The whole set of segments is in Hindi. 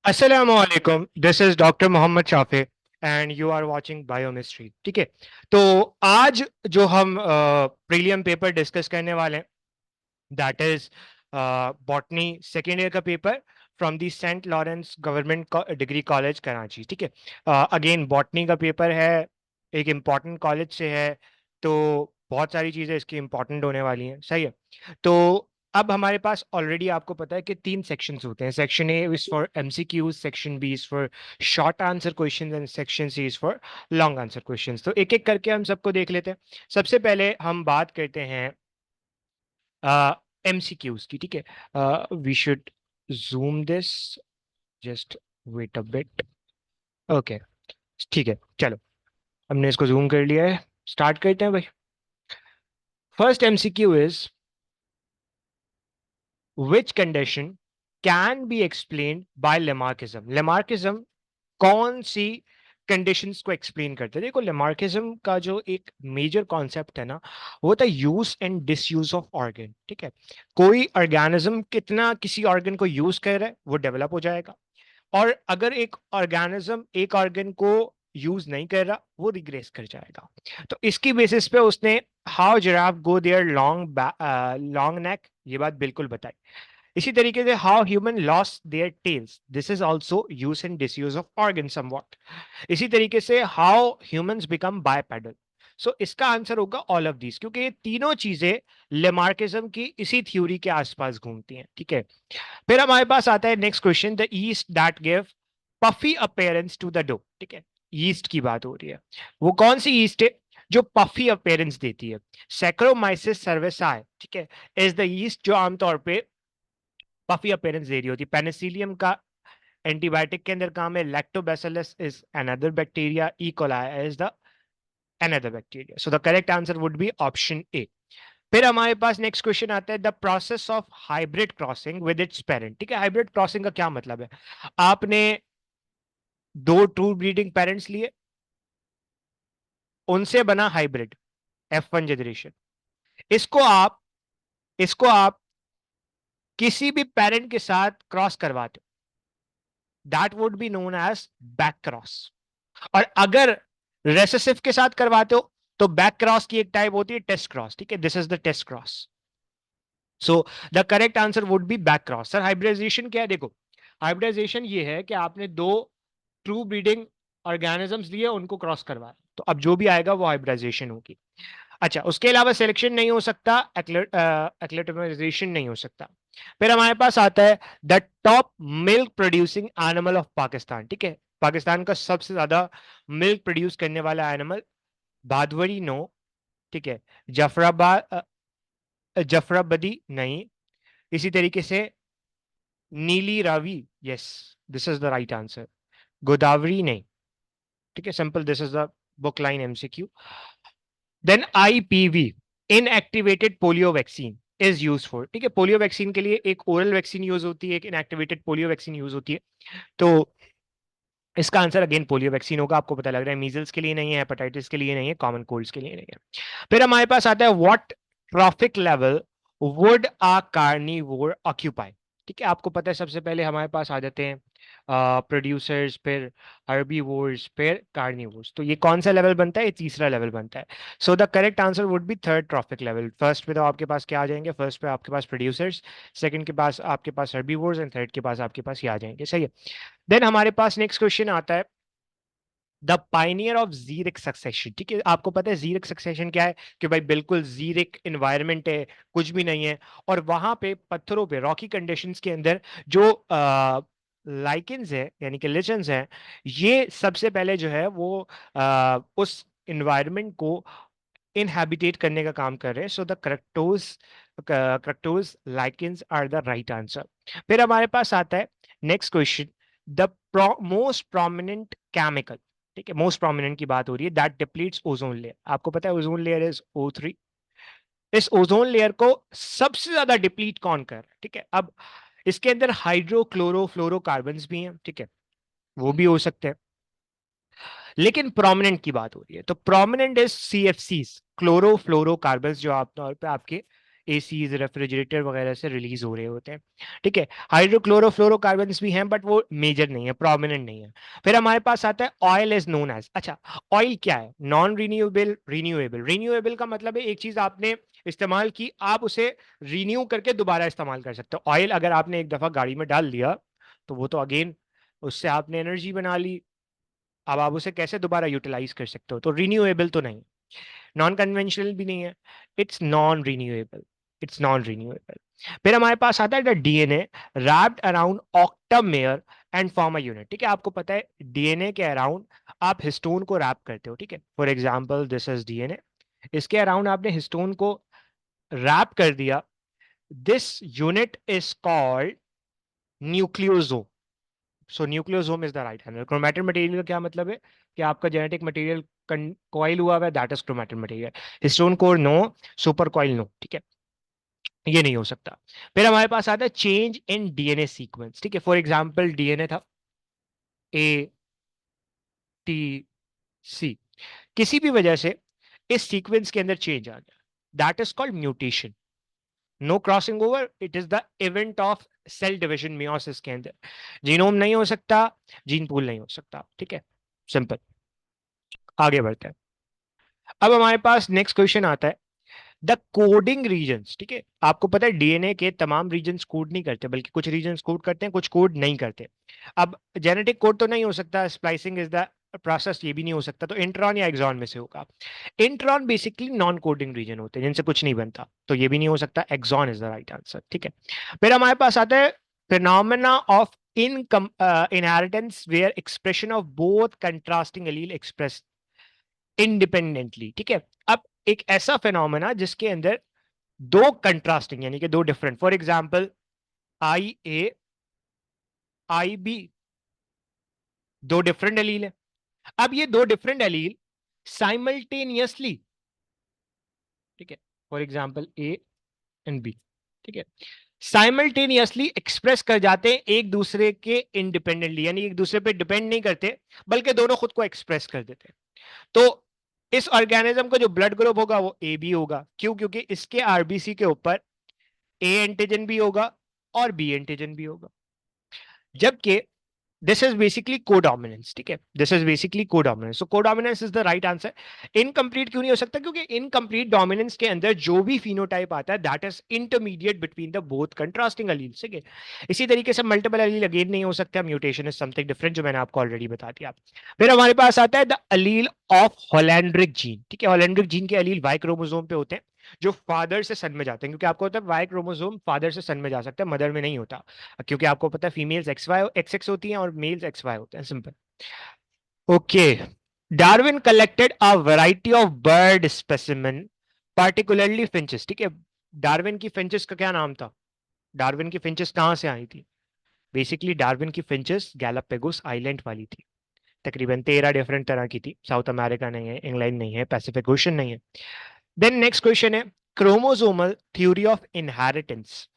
अस्सलामु अलैकुम, this is doctor Mohammad Shafe and you are watching biochemistry. ठीक है, तो आज जो हम प्रीलियम पेपर डिस्कस करने वाले हैं that is botany second year का paper from the saint Lawrence government degree college Karachi. ठीक है, अगेन बॉटनी का पेपर है, एक इम्पॉर्टेंट कॉलेज से है, तो बहुत सारी चीज़ें इसकी इम्पॉर्टेंट होने वाली हैं। सही है, तो अब हमारे पास ऑलरेडी आपको पता है कि तीन सेक्शंस होते हैं। Section A is for MCQs, section B is for short answer questions and section C is for long answer questions. तो एक एक करके हम सबको देख लेते हैं। सबसे पहले हम बात करते हैं एमसीक्यूज की। ठीक है, we should zoom this, just wait a bit. Okay, ठीक है, चलो हमने इसको जूम कर लिया है, स्टार्ट करते हैं भाई। First MCQ is which condition can be explained by Lamarckism? Lamarckism कौन सी कंडीशंस को एक्सप्लेन करते हैं? देखो, लेमार्किज्म का जो एक मेजर कॉन्सेप्ट है ना, वो था use and disuse of organ. ठीक है, कोई ऑर्गेनिज्म कितना किसी ऑर्गन को यूज कर रहा है वो डेवलप हो जाएगा, और अगर एक ऑर्गेनिज्म एक ऑर्गन को यूज नहीं कर रहा वो रिग्रेस कर जाएगा। तो इसकी बेसिस पे उसने how giraffe go their long long neck, ये बात बिल्कुल बताई। इसी तरीके से how human lost their tails, this is also use and disuse of organ somewhat. इसी तरीके से how humans become bipedal. So इसका आंसर होगा ऑल ऑफ दीज, क्योंकि ये तीनों चीजें लेमार्किज्म की इसी थ्योरी के आसपास घूमती हैं। ठीक है, फिर हमारे पास आता है next question, the yeast that give puffy appearance to the dough. ठीक है, ईस्ट की बात हो रही है, वो कौन सी ईस्ट है जो पफी अपेयरेंस देती है? सैक्रोमाइसिस सर्वेसाई, ठीक है, इज द ईस्ट जो आमतौर पे पफी अपेयरेंस दे रही होती है। पेनिसिलियम का एंटीबायोटिक के अंदर काम है, lactobacillus is another bacteria, E coli is the another bacteria. So the correct answer would B option A. फिर हमारे पास नेक्स्ट क्वेश्चन आता है, the process of hybrid crossing with its parent. ठीक है, हाइब्रिड क्रॉसिंग का क्या मतलब है? आपने दो ट्रू ब्रीडिंग पेरेंट्स लिए, उनसे बना हाइब्रिड F1 जनरेशन। इसको आप इसको आप किसी भी पेरेंट के साथ क्रॉस करवाते हो, that would be known as back cross. और अगर रेसेसिव के साथ करवाते हो तो बैक क्रॉस की एक टाइप होती है टेस्ट क्रॉस। ठीक है, this is the test cross. So the correct answer would be back cross. Sir hybridization क्या है? देखो, हाइब्रिडाइजेशन ये है कि आपने दो ट्रू ब्रीडिंग ऑर्गेनिजम्स लिए, उनको क्रॉस करवाया, तो अब जो भी आएगा वो हाइब्रिडाइजेशन होगी। अच्छा, उसके अलावा सिलेक्शन नहीं हो सकता, एक्लेटमाइजेशन नहीं हो सकता। फिर हमारे पास आता है the top milk producing animal of Pakistan. ठीक है, पाकिस्तान का सबसे ज्यादा मिल्क प्रोड्यूस करने वाला एनिमल, बादवरी नो, ठीक है, जफराबाद जफराबदी नहीं, इसी तरीके से नीली Ravi, yes, this is the right answer. Godavari नहीं। ठीक है, simple, this is the book line MCQ. Then IPV, inactivated polio vaccine is use for. ठीक है, पोलियो वैक्सीन के लिए एक ओरल वैक्सीन यूज होती है, एक इनएक्टिवेटेड पोलियो वैक्सीन यूज होती है। तो इसका आंसर अगेन पोलियो वैक्सीन होगा। आपको पता लग रहा है मीजल्स के लिए नहीं है, हेपेटाइटिस के लिए नहीं है, कॉमन कोल्ड्स के लिए नहीं है। फिर हमारे पास आता है what trophic level would a carnivore occupy. ठीक है, आपको पता है सबसे पहले हमारे पास आ जाते हैं प्रोड्यूसर्स, फिर हर्बीवोर्स, फिर कार्निवोर्स। तो ये कौन सा लेवल बनता है? ये तीसरा लेवल बनता है। सो the correct answer would B third trophic level. First पे तो आपके पास क्या आ जाएंगे? फर्स्ट पे आपके पास प्रोड्यूसर्स, सेकंड के पास आपके पास हर्बीवोर्स, एंड थर्ड के पास आपके पास ये आ जाएंगे। सही है। देन हमारे पास नेक्स्ट क्वेश्चन आता है, द पाइनियर ऑफ जीरिक सक्सेशन। ठीक है, आपको पता है जीरिक सक्सेशन क्या है? कि भाई बिल्कुल जीरिक इन्वायरमेंट है, कुछ भी नहीं है, और वहां पे पत्थरों पे रॉकी कंडीशंस के अंदर जो लाइकेंस है यानी कि लिचन्स है, ये सबसे पहले जो है वो उस इन्वायरमेंट को इनहैबिटेट करने का काम कर रहे हैं। So the crustose lichens are the right answer. फिर हमारे पास आता है next question, the most prominent chemical. ठीक है, मोस्ट प्रोमिनेंट की बात हो रही है, दैट डिप्लीट्स ओजोन लेयर। आपको पता है ओजोन लेयर इज O3। इस ओजोन लेयर को सबसे ज्यादा डिप्लीट कौन कर रहा है? ठीक है, अब इसके अंदर हाइड्रो क्लोरो फ्लोरोकार्बन भी हैं, ठीक है, वो भी हो सकते हैं, लेकिन प्रोमिनेंट की बात हो रही है तो प्रोमिनेंट इज CFCs, क्लोरोफ्लोरोकार्बन्स, जो आप तौर पे आपके एसीज, रेफ्रिजरेटर वगैरह से रिलीज हो रहे होते हैं। ठीक है, हाइड्रोक्लोरोफ्लोरोकार्बन्स भी हैं बट वो मेजर नहीं है, प्रोमिनेंट नहीं है। फिर हमारे पास आता है ऑयल इज नोन एज, अच्छा ऑयल क्या है? Non renewable, renewable. रिन्यूएबल का मतलब है एक चीज आपने इस्तेमाल की, आप उसे रिन्यू करके दोबारा इस्तेमाल कर सकते हो। ऑयल अगर आपने एक दफा गाड़ी में डाल दिया तो वो तो अगेन उससे आपने एनर्जी बना ली, अब आप उसे कैसे दोबारा यूटिलाइज कर सकते हो? तो रिन्यूएबल तो नहीं, नॉन कन्वेंशनल भी नहीं है, it's non renewable, it's non renewable. फिर हमारे पास आता है DNA wrapped around octamer and form a unit. ठीक है, आपको पता है डीएनए के अराउंड आप हिस्टोन को रैप करते हो। ठीक है, for example this is DNA, इसके अराउंड आपने हिस्टोन को रैप कर दिया, this unit is called nucleosome. So nucleosome is the right answer. Chromatin material का क्या मतलब है कि आपका जेनेटिक मटेरियल कॉइल हुआ हुआ है, that is chromatin material. Histone core no, super coil no. ठीक है, ये नहीं हो सकता। फिर हमारे पास आता है चेंज इन डीएनए सीक्वेंस। ठीक है, फॉर एग्जांपल डीएनए था ए टी सी, किसी भी वजह से इस सीक्वेंस के अंदर चेंज आ गया, that is called mutation. No crossing over, it is the event of cell division meiosis के अंदर। जीनोम नहीं हो सकता, जीन पूल नहीं हो सकता। ठीक है, सिंपल। आगे बढ़ते हैं। अब हमारे पास नेक्स्ट क्वेश्चन आता है द कोडिंग रीजन्स। ठीक है, आपको पता है डीएनए के तमाम रीजन्स कोड नहीं करते, बल्कि कुछ रीजन्स कोड करते हैं, कुछ कोड नहीं करते। अब जेनेटिक कोड तो नहीं हो सकता, स्प्लाइसिंग इज द प्रोसेस, ये भी नहीं हो सकता, तो इंट्रॉन या एक्सॉन में से होगा। Intron basically non coding region होते हैं जिनसे कुछ नहीं बनता, तो ये भी नहीं हो सकता, exon is the right answer. ठीक है, फिर हमारे पास आता है phenomena of in inheritance where expression of both contrasting allele express independently. ठीक है, अब एक ऐसा फिनोमेना जिसके अंदर दो कंट्रास्टिंग यानी कि दो different, for example I A I B, दो डिफरेंट एलील है। अब ये दो डिफरेंट एलील साइमल्टेनियसली, ठीक है, for example A and B, ठीक है, साइमल्टेनियसली एक्सप्रेस कर जाते हैं एक दूसरे के इंडिपेंडेंटली, यानी एक दूसरे पे डिपेंड नहीं करते, बल्कि दोनों खुद को एक्सप्रेस कर देते हैं। तो इस ऑर्गेनिज्म का जो ब्लड ग्रुप होगा वो ए बी होगा। क्यों? क्योंकि इसके आरबीसी के ऊपर ए एंटीजन भी होगा और बी एंटीजन भी होगा। जबकि दिस इज बेसिकली कोडोमिनेंस। ठीक है, this is basically codominance, so codominance is the right answer. Incomplete क्यों नहीं हो सकता? क्योंकि इनकम्प्लीट डोमिनेंस के अंदर जो भी फिनोटाइप आता है that is intermediate between the both contrasting alleles. ठीक है, इसी तरीके से मल्टीपल अलील अगेन नहीं हो सकता, म्यूटेशन इज समथिंग डिफरेंट, जो मैंने आपको ऑलरेडी बता दिया। फिर हमारे पास आता है the Aleel of holandric gene. ठीक है, होलैंड्रिक जीन के अलील वाई क्रोमोसोम पे होते हैं जो फादर से सन में जाते हैं, क्योंकि आपको होता है वाई क्रोमोसोम फादर से सन में जा सकता है, मदर में नहीं होता, क्योंकि आपको पता है females X Y X X होती हैं और मेल्स एक्स वाई होते हैं, simple. Okay, Darwin collected a variety of bird specimen particularly finches. ठीक है, डार्विन की फिंचेस का क्या नाम था? डार्विन की फिंचेस कहां से आई थी? बेसिकली डार्विन की फिंचेस गैलापेगोस आइलैंड वाली थी, तकरीबन 13 डिफरेंट तरह की थी। साउथ अमेरिका नहीं है, इंग्लैंड नहीं है, पैसिफिक ओशन नहीं है। देन नेक्स्ट क्वेश्चन है chromosomal theory of inheritance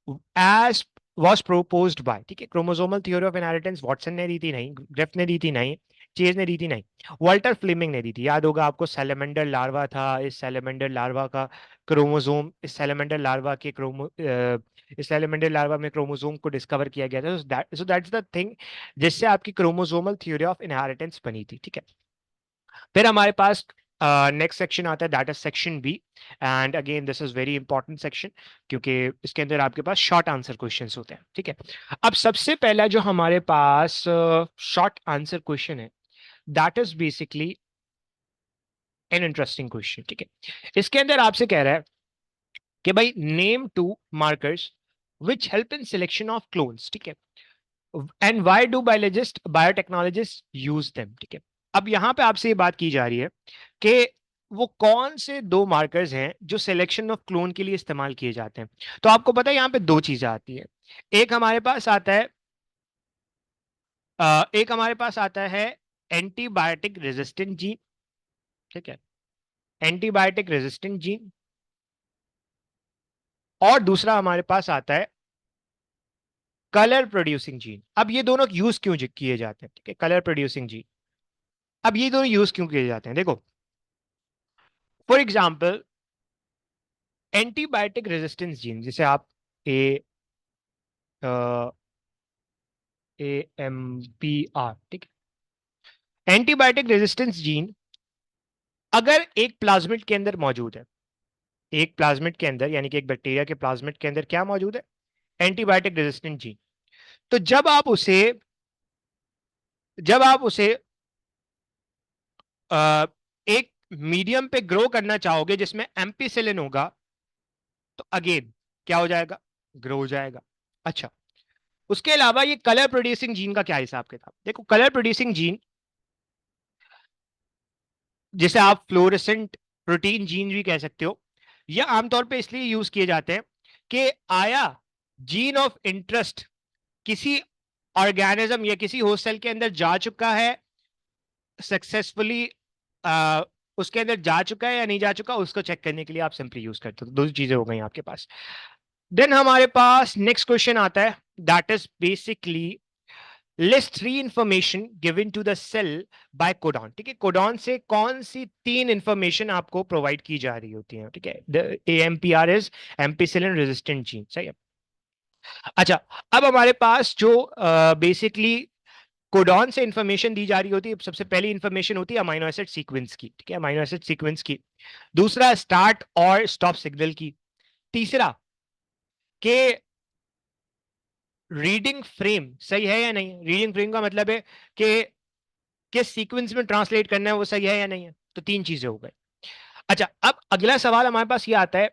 as was proposed by। ठीक है, chromosomal theory of inheritance Watson ने दी थी नहीं, ग्रिफ ने दी थी नहीं, चेज ने दी थी नहीं, वाल्टर फ्लेमिंग ने दी थी। याद होगा आपको, सैलेमेंडर लार्वा था, इस सैलेमेंडर लार्वा का क्रोमोसोम, इस सैलेमेंडर लार्वा के इस सैलेमेंडर लार्वा में क्रोमोसोम को डिस्कवर किया गया था। सो दैट्स द थिंग जिससे आपकी क्रोमोसोमल थ्योरी ऑफ इनहेरिटेंस बनी थी। ठीक है, फिर हमारे पास नेक्स्ट सेक्शन आता है that is section B, and again this is very important section, क्योंकि इसके अंदर आपके पास शॉर्ट आंसर क्वेश्चंस होते हैं। ठीक है, अब सबसे पहला जो हमारे पास शॉर्ट आंसर क्वेश्चन है that is basically an interesting question. ठीक है, इसके अंदर आपसे कह रहा है कि भाई name two markers which help in selection of clones. ठीक है, and why do biologist biotechnologist use them. ठीक है, अब यहां पे आपसे ये बात की जा रही है कि वो कौन से दो मार्कर्स हैं जो सिलेक्शन ऑफ क्लोन के लिए इस्तेमाल किए जाते हैं। तो आपको पता है यहां पे दो चीजें आती है, एक हमारे पास आता है एक हमारे पास आता है एंटीबायोटिक रेजिस्टेंट जीन। ठीक है, एंटीबायोटिक रेजिस्टेंट जीन, और दूसरा हमारे पास आता है कलर प्रोड्यूसिंग जीन। अब ये दोनों यूज क्यों किए जाते हैं? ठीक है, कलर प्रोड्यूसिंग जीन, अब ये दोनों यूज क्यों किए जाते हैं? देखो, for example antibiotic resistance gene, जिसे आप ए AMPR, ठीक है, एंटीबायोटिक रेजिस्टेंस जीन अगर एक प्लाज्मिड के अंदर मौजूद है, एक प्लाज्मिड के अंदर यानी कि एक बैक्टीरिया के प्लाज्मिड के अंदर क्या मौजूद है, एंटीबायोटिक रेजिस्टेंट जीन। तो जब आप उसे एक मीडियम पे ग्रो करना चाहोगे जिसमें एम्पिसिलिन होगा, तो अगेन क्या हो जाएगा, ग्रो हो जाएगा। अच्छा, उसके अलावा ये कलर प्रोड्यूसिंग जीन का क्या हिसाब किताब, देखो कलर प्रोड्यूसिंग जीन जिसे आप फ्लोरेसेंट प्रोटीन जीन भी कह सकते हो, यह आमतौर पे इसलिए यूज किए जाते हैं कि आया जीन ऑफ इंटरेस्ट किसी ऑर्गेनिज्म या किसी होस्ट सेल के अंदर जा चुका है सक्सेसफुली, उसके अंदर जा चुका है या नहीं जा चुका, उसको चेक करने के लिए आप सिंपली यूज करते हो। दो चीजें हो गई आपके पास। देन हमारे पास नेक्स्ट क्वेश्चन आता है, that is basically list three information given to the cell by codon. ठीक है, कोडॉन से कौन सी तीन इंफॉर्मेशन आपको प्रोवाइड की जा रही होती है। ठीक है, the AMPR is ampicillin resistant gene, सही है। अच्छा, अब हमारे पास जो बेसिकली कोडॉन से इंफॉर्मेशन दी जा रही होती है, सबसे पहली इंफॉर्मेशन होती है अमाइनो एसिड सीक्वेंस की। ठीक है, अमाइनो एसिड सीक्वेंस की। दूसरा स्टार्ट और स्टॉप सिग्नल की। तीसरा के रीडिंग फ्रेम सही है या नहीं, रीडिंग फ्रेम का मतलब है कि किस सीक्वेंस में ट्रांसलेट करना है वो सही है या नहीं है। तो तीन चीजें हो गई। अच्छा, अब अगला सवाल हमारे पास ये आता है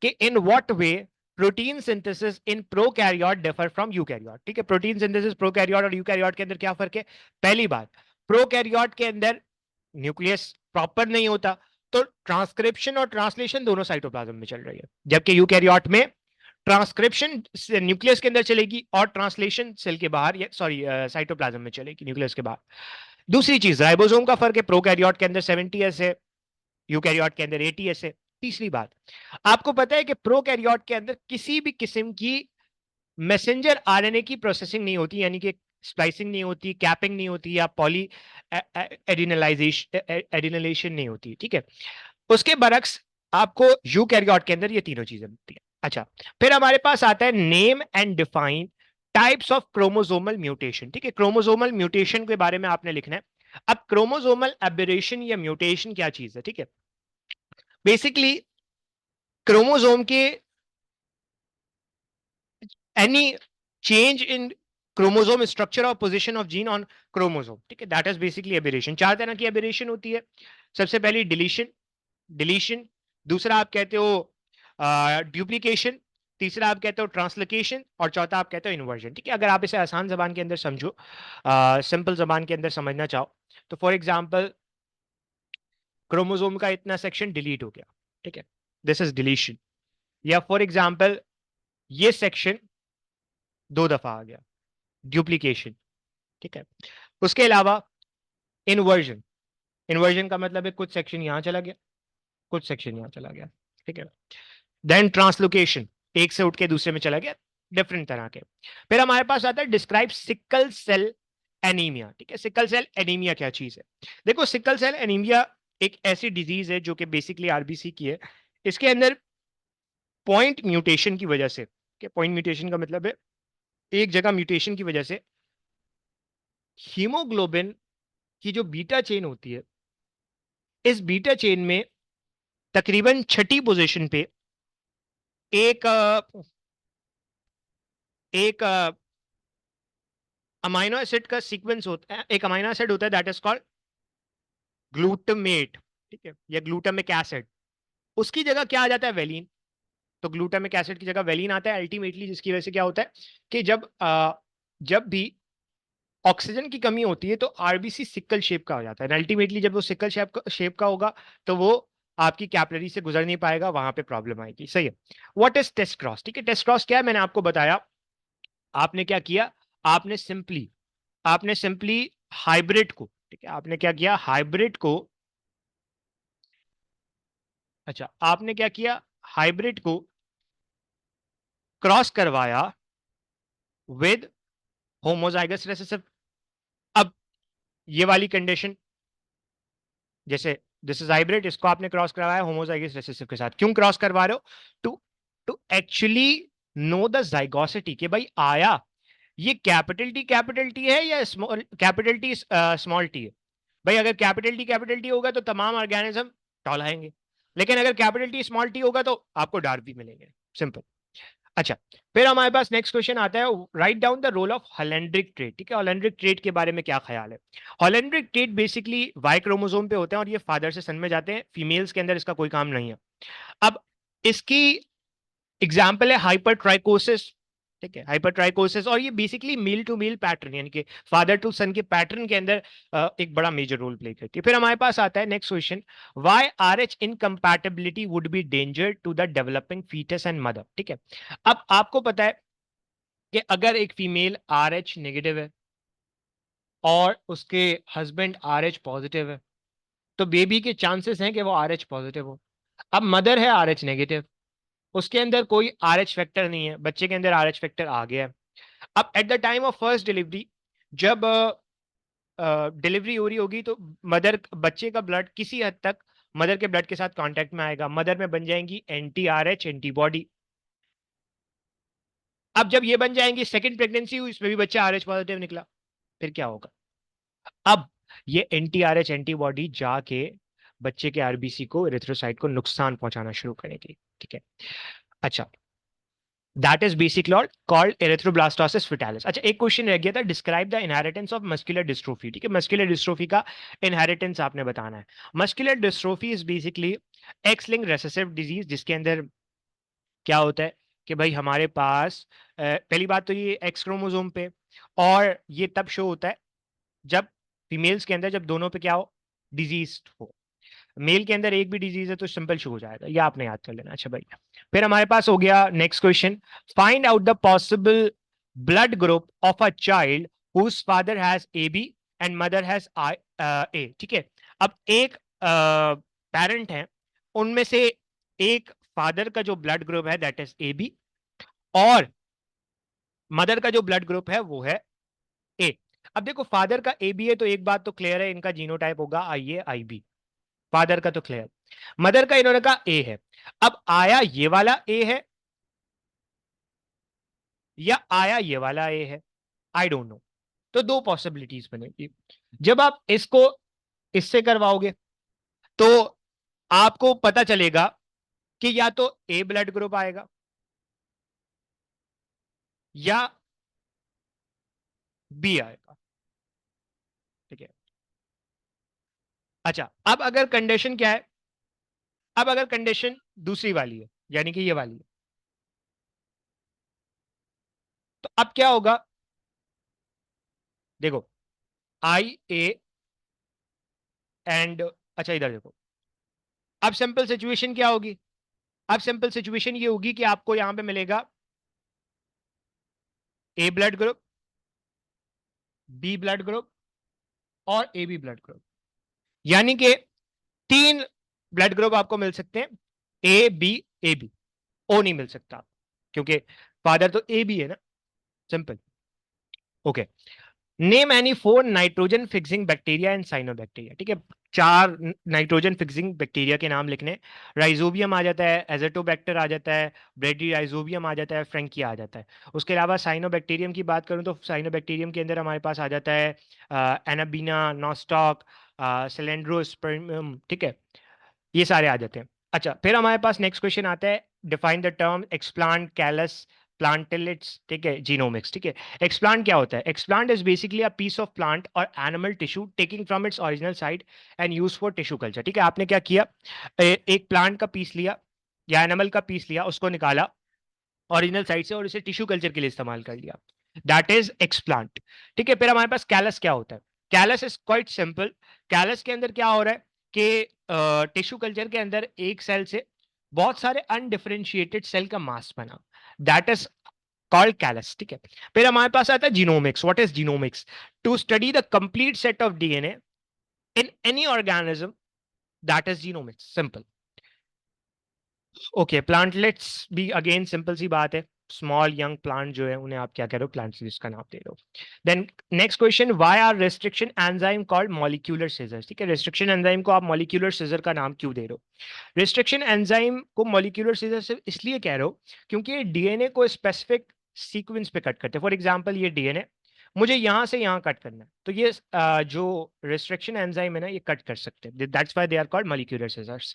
कि in what way protein synthesis in prokaryote differ from eukaryote. ठीक है, प्रोटीन सिंथेसिस प्रोकैरियोट और यूकैरियोट के अंदर क्या फर्क है। पहली बात, प्रोकैरियोट के अंदर न्यूक्लियस प्रॉपर नहीं होता, तो ट्रांसक्रिप्शन और ट्रांसलेशन दोनों साइटोप्लाज्म में चल रही है, जबकि यूकैरियोट में ट्रांसक्रिप्शन न्यूक्लियस के अंदर चलेगी और ट्रांसलेशन सेल के बाहर, सॉरी साइटोप्लाज्म में चलेगी, न्यूक्लियस के बाहर। दूसरी चीज, राइबोसोम का फर्क है, प्रोकैरियोट के अंदर 70S है, यूकैरियोट के अंदर 80S है। तीसरी बात, आपको पता है कि प्रोकैरियोट के अंदर किसी भी किस्म की मैसेंजर RNA की प्रोसेसिंग नहीं होती, यानी कि स्प्लाइसिंग नहीं होती, कैपिंग नहीं होती, या पॉली एडिनलाइजेशन नहीं होती। ठीक है, उसके बरक्स आपको यूकैरियोट के अंदर ये तीनों चीजें मिलती है। अच्छा, फिर हमारे पास आता है name and define types of chromosomal mutation. ठीक है, क्रोमोसोमल म्यूटेशन के बारे में आपने लिखना है। अब क्रोमोसोमल एबेरेशन या म्यूटेशन क्या चीज है। ठीक है, बेसिकली क्रोमोसोम के any change in chromosome structure or position of gene on chromosome, ठीक है, that is basically aberration। चार तरह की aberration होती है। सबसे पहली डिलीशन, दूसरा आप कहते हो डुप्लीकेशन, तीसरा आप कहते हो ट्रांसलोकेशन, और चौथा आप कहते हो इन्वर्जन। ठीक है, अगर आप इसे आसान जबान के अंदर समझो, सिंपल जबान के अंदर समझना चाहो, तो फॉर एग्जांपल क्रोमोसोम का इतना सेक्शन डिलीट हो गया, ठीक है, दिस इज डिलीशन। या फॉर एग्जांपल ये सेक्शन दो दफा आ गया, ड्यूप्लीकेशन। ठीक है, उसके अलावा इन्वर्जन, इन्वर्जन का मतलब है कुछ सेक्शन यहां चला गया, कुछ सेक्शन यहां चला गया। ठीक है, देन ट्रांसलोकेशन, एक से उठ के दूसरे में चला गया, डिफरेंट तरह के। फिर हमारे पास आता है डिस्क्राइब सिकल सेल एनीमिया। ठीक है, सिकल सेल एनीमिया क्या चीज है। देखो, सिकल सेल एनीमिया एक ऐसी डिजीज है जो कि बेसिकली RBC की है। इसके अंदर पॉइंट म्यूटेशन की वजह से, पॉइंट म्यूटेशन का मतलब है एक जगह म्यूटेशन की वजह से हीमोग्लोबिन की जो बीटा चेन होती है, इस बीटा चेन में तकरीबन छठी पोजीशन पे एक एक अमाइनो एसिड का सीक्वेंस होता है, एक अमाइनो एसिड होता है दैट इज कॉल्ड ग्लूटामेट। ठीक है, या ग्लूटामिक एसिड। उसकी जगह क्या आ जाता है, वेलिन। तो ग्लूटामिक एसिड की जगह वेलिन आता है अल्टीमेटली, जिसकी वजह से क्या होता है कि जब भी ऑक्सीजन की कमी होती है तो RBC सिकल शेप का हो जाता है। अल्टीमेटली जब वो सिकल शेप का होगा तो वो आपकी कैपिलरी से गुजर नहीं पाएगा, वहां पे प्रॉब्लम आएगी। सही है। What is test cross. ठीक है, टेस्ट क्रॉस क्या है, मैंने आपको बताया। आपने क्या किया, आपने सिंपली हाइब्रिड को, ठीक है, आपने क्या किया, हाइब्रिड को, अच्छा आपने क्या किया, हाइब्रिड को क्रॉस करवाया विद होमोजाइगस रिसेसिव। अब ये वाली कंडीशन, जैसे दिस इज हाइब्रिड, इसको आपने क्रॉस करवाया होमोजाइगस रिसेसिव के साथ। क्यों क्रॉस करवा रहे हो? To to actually know the zygosity, कि भाई आया ये कैपिटल टी है या small capital T small T है। भाई अगर कैपिटल टी होगा तो तमाम ऑर्गेनिज्म टॉल आएंगे, लेकिन अगर कैपिटल टी स्मॉल टी होगा तो आपको डार्क भी मिलेंगे, सिंपल। अच्छा, फिर हमारे पास नेक्स्ट क्वेश्चन आता है, right down the role of holandric trait. ठीक है, हॉलैंड्रिक ट्रेट के बारे में क्या ख्याल है? हॉलैंड्रिक ट्रेट बेसिकली वाई क्रोमोसोम पे होते हैं और ये फादर से सन में जाते हैं, फीमेल्स के अंदर इसका कोई काम नहीं है। अब इसकी एग्जाम्पल है हाइपरट्राइकोसिस। ठीक है, हाइपरट्राइकोसिस, और ये basically male to male pattern यानी कि फादर टू सन के पैटर्न के अंदर एक बड़ा मेजर रोल प्ले करती है। फिर हमारे पास आता है next question, why Rh incompatibility would be danger to the developing foetus and mother. ठीक है, अब आपको पता है कि अगर एक फीमेल आरएच नेगेटिव है और उसके हस्बैंड आरएच पॉजिटिव है, तो बेबी के चांसेस हैं कि वो आरएच पॉजिटिव हो। अब मदर है आरएच नेगेटिव, उसके अंदर कोई आरएच फैक्टर नहीं है, बच्चे के अंदर आरएच फैक्टर आ गया है। अब at the time of first delivery, जब डिलीवरी हो रही होगी, तो मदर बच्चे का ब्लड किसी हद तक मदर के ब्लड के साथ कांटेक्ट में आएगा, मदर में बन जाएंगी एंटी आरएच एंटीबॉडी। अब जब ये बन जाएंगी, सेकंड प्रेगनेंसी हुई, इसमें भी बच्चा आरएच पॉजिटिव निकला, फिर क्या होगा? अब ये एंटी आरएच एंटीबॉडी जाके बच्चे के आरबीसी को, एरिथ्रोसाइट को नुकसान पहुंचाना शुरू करेगी। ठीक है, अच्छा, that is basically called erythroblastosis fetalis. अच्छा, एक क्वेश्चन रह गया था, describe the inheritance of muscular dystrophy. ठीक है, मस्कुलर डिस्ट्रोफी का इनहेरिटेंस आपने बताना है। Muscular dystrophy is basically x linked recessive disease, जिसके अंदर क्या होता है कि भाई हमारे पास पहली बात तो ये एक्स क्रोमोसोम पे, और ये तब शो होता है जब फीमेल्स के अंदर, जब दोनों पे क्या हो, डिजीज हो। मेल के अंदर एक भी डिजीज है तो सिंपल शो हो जाएगा, ये आपने याद कर लेना। अच्छा भैया, फिर हमारे पास हो गया next question, find out the possible blood group of a child whose father has A B and mother has I A. ठीक है, अब एक पेरेंट है, उनमें से एक फादर का जो ब्लड ग्रुप है दैट इज ए बी, और मदर का जो ब्लड ग्रुप है वो है ए। अब देखो, फादर का ए बी है तो एक बात तो क्लियर है, इनका जीनोटाइप होगा आई ए आई बी, फादर का तो क्लियर। मदर का इन्होंने कहा ए है, अब आया ये वाला ए है या आया ये वाला ए है, आई डोंट नो। तो दो पॉसिबिलिटीज बनेगी। जब आप इसको इससे करवाओगे तो आपको पता चलेगा कि या तो ए ब्लड ग्रुप आएगा या बी आएगा। ठीक है, अच्छा, अब अगर कंडीशन क्या है, अब अगर कंडीशन दूसरी वाली है, यानी कि ये वाली है, तो अब क्या होगा? देखो, आई ए एंड, अच्छा इधर देखो, अब सिंपल सिचुएशन क्या होगी? अब सिंपल सिचुएशन ये होगी कि आपको यहां पे मिलेगा A blood group, B blood group और ए बी ब्लड ग्रुप, यानी कि तीन ब्लड ग्रुप आपको मिल सकते हैं, ए बी। ओ नहीं मिल सकता क्योंकि फादर तो ए बी है ना, simple. Okay, name any four nitrogen fixing bacteria and cyanobacteria. ठीक है, चार नाइट्रोजन फिक्सिंग बैक्टीरिया के नाम लिखने। राइजोबियम आ जाता है, एजेटोबैक्टर आ जाता है, ब्रेडी राइजोबियम आ जाता है, फ्रेंकिया आ जाता है। उसके अलावा साइनोबैक्टीरियम की बात करूं तो साइनोबैक्टीरियम के अंदर हमारे पास आ जाता है एनाबीना, नॉस्टॉक, सिलेंड्रोस्पर्मियम। ठीक है, ये सारे आ जाते हैं। अच्छा, फिर हमारे पास नेक्स्ट क्वेश्चन आता है, define the term explant, callus, plantlets. ठीक है, जीनोमिक्स। ठीक है, एक्सप्लांट क्या होता है? Explant is basically a piece of plant और animal tissue taking from its original site and use for tissue culture. ठीक है, आपने क्या किया, एक प्लांट का पीस लिया या एनिमल का पीस लिया, उसको निकाला ओरिजिनल साइट से और इसे टिश्यू कल्चर के लिए इस्तेमाल कर लिया, दैट इज एक्सप्लांट। ठीक है, फिर हमारे पास कैलस क्या होता है? Callus is quite simple. Callus के अंदर क्या हो रहा है कि टिश्यू कल्चर के अंदर एक सेल से बहुत सारे अनडिफरेंशिएटेड सेल का मास बना, दैट इज कॉल्ड कैलस। ठीक है, फिर हमारे पास आता है genomics. What is genomics? To study the complete set of DNA in any organism, that is genomics, simple. Okay, plantlets भी अगेन सिंपल सी बात है, स्मॉल यंग प्लांट जो है उन्हें आप क्या कह रहे हो, प्लांट सीरीज का नाम दे रहे हो। Then next question, why are restriction enzyme called molecular scissors? ठीक है, रेस्ट्रिक्शन एंजाइम को आप मॉलिक्यूलर सीजर का नाम क्यों दे रहे हो? रिस्ट्रिक्शन एंजाइम को मॉलिक्यूलर सीजर से इसलिए कह रहे हो क्योंकि ये डीएनए को स्पेसिफिक सीक्वेंस पे कट करते हैं। फॉर एग्जांपल ये डीएनए मुझे यहां से यहां कट करना है, तो ये जो रिस्ट्रिक्शन एंजाइम है ना, ये कट कर सकते हैं। That's why they are called molecular scissors.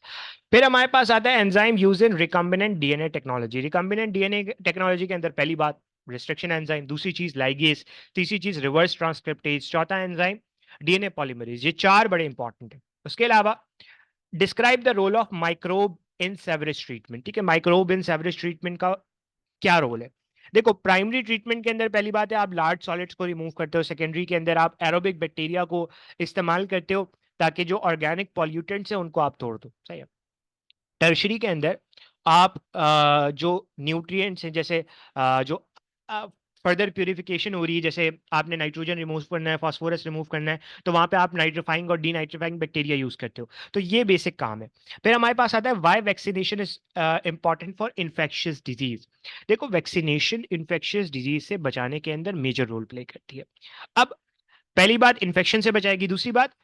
फिर हमारे पास आता है enzyme use in recombinant DNA technology. Recombinant DNA technology के अंदर पहली बात रिस्ट्रिक्शन एंजाइम, दूसरी चीज लाइगेज, तीसरी चीज रिवर्स ट्रांसक्रिप्टेज, चौथा एंजाइम डीएनए पॉलीमरेज। ये चार बड़े इंपॉर्टेंट है। उसके अलावा describe the role of microbe in sewerage treatment. ठीक है, माइक्रोब इन सेवरेज ट्रीटमेंट का क्या रोल है? देखो, प्राइमरी ट्रीटमेंट के अंदर पहली बात है आप लार्ज सॉलिड्स को रिमूव करते हो। सेकेंडरी के अंदर आप एरोबिक बैक्टीरिया को इस्तेमाल करते हो ताकि जो ऑर्गेनिक पॉल्यूटेंट्स है उनको आप तोड़ दो, सही है। टर्शरी के अंदर आप जो न्यूट्रिएंट्स हैं, जैसे जो फर्दर प्यूरिफिकेशन हो रही है, जैसे आपने नाइट्रोजन रिमूव करना है, फास्फोरस रिमूव करना है, तो वहां पे आप नाइट्रीफाइंग और डीनाइट्रीफाइंग बैक्टीरिया यूज करते हो। तो ये बेसिक काम है। फिर हमारे पास आता है why vaccination is important for infectious disease. देखो, वैक्सीनेशन इन्फेक्शियस डिजीज से बचाने के अंदर मेजर रोल प्ले करती है। अब पहली बात इन्फेक्शन से बचाएगी, दूसरी बात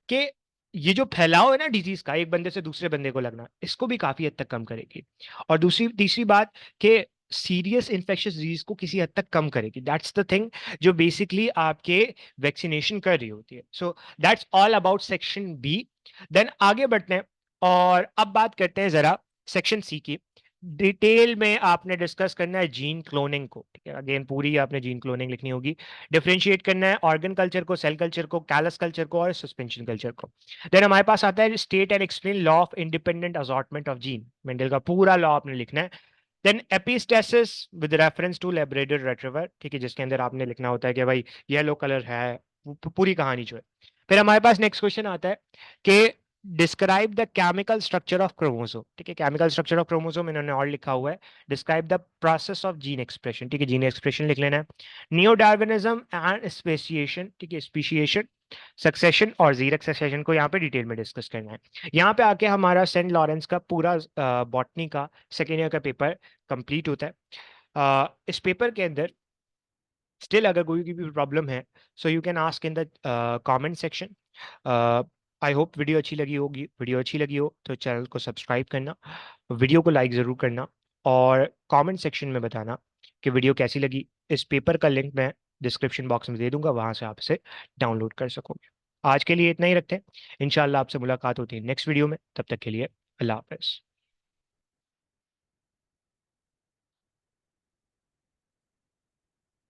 कि ये जो फैलाव है ना डिजीज का, एक बंदे से दूसरे बंदे को लगना, इसको भी काफी हद तक कम करेगी। और दूसरी तीसरी बात कि सीरियस इन्फेक्शियस डिजीज को किसी हद तक कम करेगी। दैट्स द थिंग जो बेसिकली आपके वैक्सीनेशन कर रही होती है। So that's all about section B. Then आगे बढ़ते हैं और अब बात करते हैं जरा सेक्शन सी की। डिटेल में आपने डिस्कस करना है जीन क्लोनिंग को। ठीक है, अगेन पूरी आपने जीन क्लोनिंग लिखनी होगी। डिफरेंशिएट करना है ऑर्गन कल्चर को, सेल कल्चर को, कैलस कल्चर को और सस्पेंशन कल्चर को। देन हमारे पास आता है state and explain law of independent assortment of gene. Mendel का पूरा लॉ आपने लिखना है। Then epistasis with reference to Labrador retriever. ठीक है, जिसके अंदर आपने लिखना होता है कि भाई येलो कलर है, पूरी कहानी जो है। फिर हमारे पास नेक्स्ट क्वेश्चन आता है कि describe the chemical structure of chromosome. ठीक है, केमिकल स्ट्रक्चर ऑफ क्रोमोसोम इन्होंने और लिखा हुआ है। Describe the process of gene expression. ठीक है, जीन एक्सप्रेशन लिख लेना है। Neo Darwinism and speciation. ठीक है, स्पीशिएशन, सक्सेशन और जीरक सक्सेशन को यहाँ पे डिटेल में डिस्कस करना है। यहाँ पे आके हमारा सेंट लॉरेंस का पूरा बॉटनी का सेकेंड ईयर का पेपर कंप्लीट होता है। इस पेपर के अंदर स्टिल अगर कोई की भी प्रॉब्लम है, so you can ask in the comment section. I hope video अच्छी लगी होगी। वीडियो अच्छी लगी हो तो चैनल को सब्सक्राइब करना, वीडियो को लाइक ज़रूर करना और कमेंट सेक्शन में बताना कि वीडियो कैसी लगी। इस पेपर का लिंक मैं डिस्क्रिप्शन बॉक्स में दे दूंगा, वहां से आप इसे डाउनलोड कर सकोगे। आज के लिए इतना ही रखते हैं, इंशाल्लाह आपसे मुलाकात होती है नेक्स्ट वीडियो में। तब तक के लिए अल्लाह हाफ़िज़।